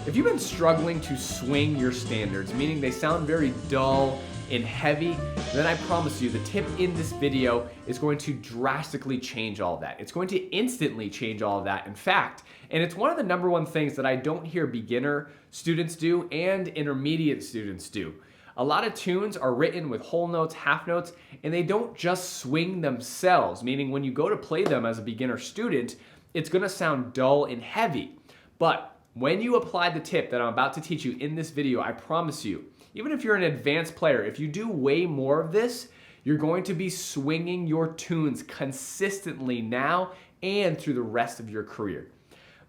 If you've been struggling to swing your standards, meaning they sound very dull and heavy, then I promise you the tip in this video is going to drastically change all of that. It's going to instantly change all of that, in fact. And it's one of the number one things that I don't hear beginner students do and intermediate students do. A lot of tunes are written with whole notes, half notes, and they don't just swing themselves, meaning when you go to play them as a beginner student, it's gonna sound dull and heavy. But when you apply the tip that I'm about to teach you in this video, I promise you, even if you're an advanced player, if you do way more of this, you're going to be swinging your tunes consistently now and through the rest of your career.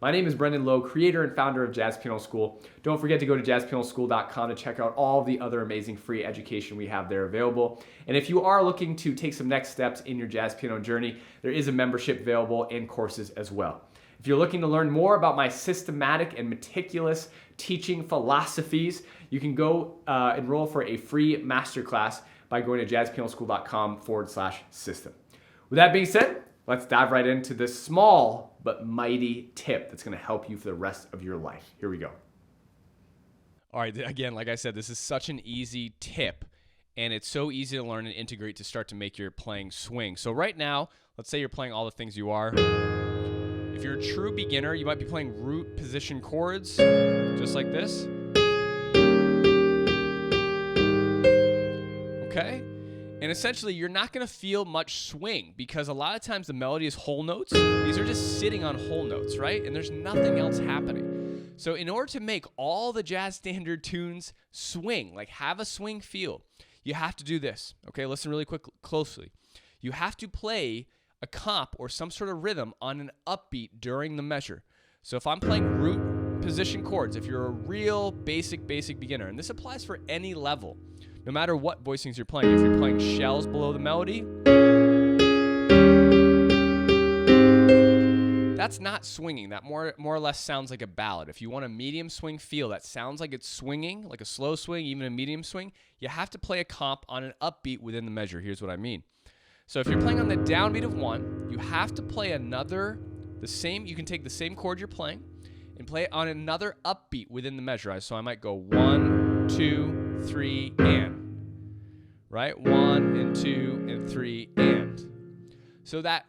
My name is Brendan Lowe, creator and founder of Jazz Piano School. Don't forget to go to jazzpianoschool.com to check out all the other amazing free education we have there available. And if you are looking to take some next steps in your jazz piano journey, there is a membership available and courses as well. If you're looking to learn more about my systematic and meticulous teaching philosophies, you can go enroll for a free masterclass by going to jazzpianoschool.com/system. With that being said, let's dive right into this small but mighty tip that's going to help you for the rest of your life. Here we go. All right, again, like I said, this is such an easy tip, and it's so easy to learn and integrate to start to make your playing swing. So right now, let's say you're playing all the things you are. If you're a true beginner, you might be playing root position chords, just like this. Okay? And essentially, you're not going to feel much swing because a lot of times the melody is whole notes. These are just sitting on whole notes, right? And there's nothing else happening. So in order to make all the jazz standard tunes swing, like have a swing feel, you have to do this. Okay, listen really closely. You have to play a comp or some sort of rhythm on an upbeat during the measure. So if I'm playing root position chords, if you're a real basic beginner, and this applies for any level, no matter what voicings you're playing, if you're playing shells below the melody, that's not swinging. That more or less sounds like a ballad. If you want a medium swing feel that sounds like it's swinging, like a slow swing, even a medium swing, you have to play a comp on an upbeat within the measure. Here's what I mean. So if you're playing on the downbeat of 1, you have to play you can take the same chord you're playing and play it on another upbeat within the measure. So I might go 1, 2, 3, and. Right? 1 and 2 and 3, and. So that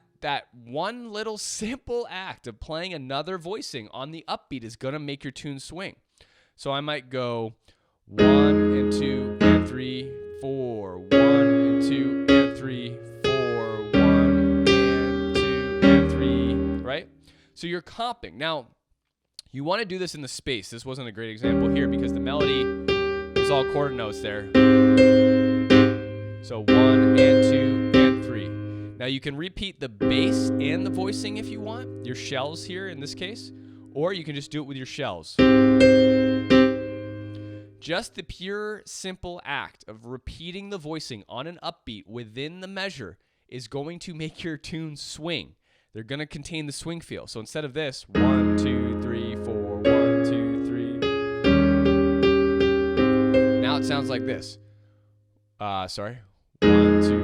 one little simple act of playing another voicing on the upbeat is going to make your tune swing. So I might go 1 and 2 and 3, 4, 1 and 2 and 3, 4, 1 and 2 and 3, right? So you're comping. Now, you want to do this in the space. This wasn't a great example here because the melody is all quarter notes there. So 1 and 2 and 3. Now you can repeat the bass and the voicing if you want, your shells here in this case, or you can just do it with your shells. Just the pure, simple act of repeating the voicing on an upbeat within the measure is going to make your tune swing. They're going to contain the swing feel. So instead of this, 1, 2, 3, 4, 1, 2, 3. Now it sounds like this. 1, 2,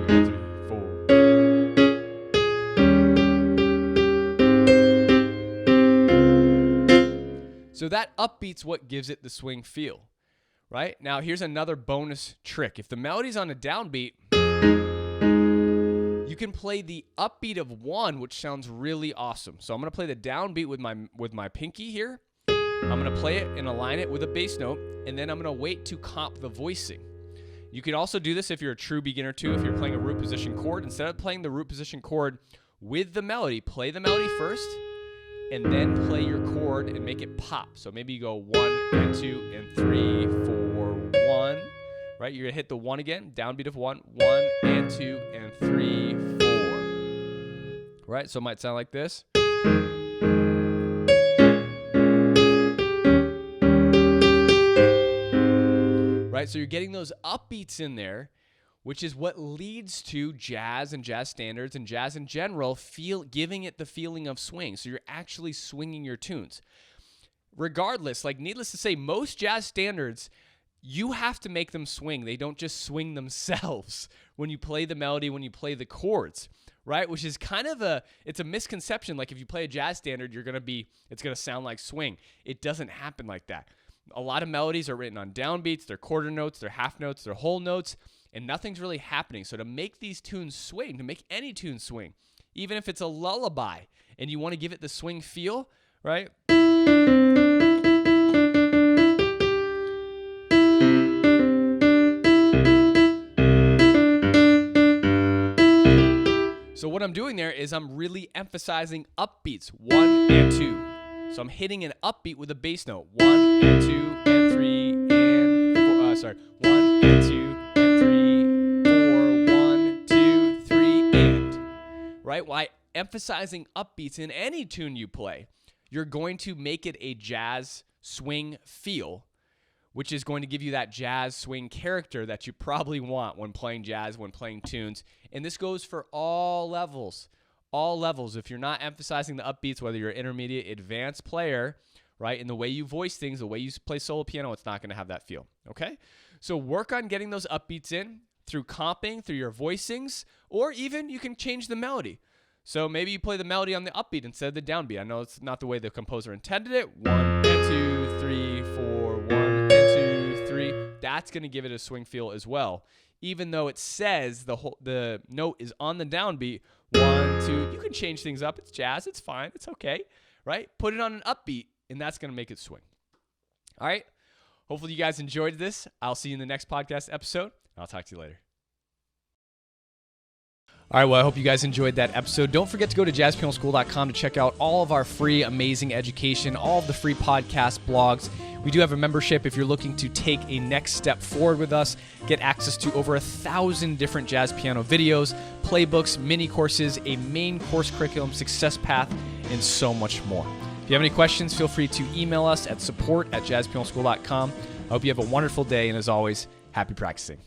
3, 4. So that upbeat's what gives it the swing feel. Right? Now, here's another bonus trick. If the melody's on a downbeat, you can play the upbeat of 1, which sounds really awesome. So I'm going to play the downbeat with my pinky here. I'm going to play it and align it with a bass note, and then I'm going to wait to comp the voicing. You can also do this if you're a true beginner too. If you're playing a root position chord, instead of playing the root position chord with the melody, play the melody first, and then play your chord and make it pop. So maybe you go 1 and 2 and 3, 4, 1. Right? You're going to hit the 1 again, downbeat of 1, 1 and 2 and 3, 4. Right? So it might sound like this. Right? So you're getting those upbeats in there, which is what leads to jazz and jazz standards and jazz in general giving it the feeling of swing. So you're actually swinging your tunes. Regardless, like needless to say, most jazz standards, you have to make them swing. They don't just swing themselves when you play the melody, when you play the chords, right? Which is kind of it's a misconception. Like if you play a jazz standard, it's going to sound like swing. It doesn't happen like that. A lot of melodies are written on downbeats, they're quarter notes, they're half notes, they're whole notes, and nothing's really happening. So to make these tunes swing, to make any tune swing, even if it's a lullaby and you want to give it the swing feel, right? So what I'm doing there is I'm really emphasizing upbeats, 1 and 2. So I'm hitting an upbeat with a bass note, 1 and 2 and 3 and 4. 1 and 2 and 3, 4, 1, 2, 3 and. Right? By emphasizing upbeats in any tune you play, you're going to make it a jazz swing feel, which is going to give you that jazz swing character that you probably want when playing jazz, when playing tunes. And this goes for all levels. All levels. If you're not emphasizing the upbeats, whether you're an intermediate, advanced player, right, in the way you voice things, the way you play solo piano, it's not going to have that feel, okay? So work on getting those upbeats in through comping, through your voicings, or even you can change the melody. So maybe you play the melody on the upbeat instead of the downbeat. I know it's not the way the composer intended it. 1 and 2, 3, 4, 1 and 2, 3. That's going to give it a swing feel as well. Even though it says the note is on the downbeat, 1, 2, you can change things up. It's jazz. It's fine. It's okay, right? Put it on an upbeat, and that's going to make it swing. All right? Hopefully you guys enjoyed this. I'll see you in the next podcast episode, and I'll talk to you later. All right, well, I hope you guys enjoyed that episode. Don't forget to go to jazzpianoschool.com to check out all of our free, amazing education, all of the free podcasts, blogs. We do have a membership if you're looking to take a next step forward with us, get access to over 1,000 different jazz piano videos, playbooks, mini courses, a main course curriculum, success path, and so much more. If you have any questions, feel free to email us at support@jazzpianoschool.com. I hope you have a wonderful day, and as always, happy practicing.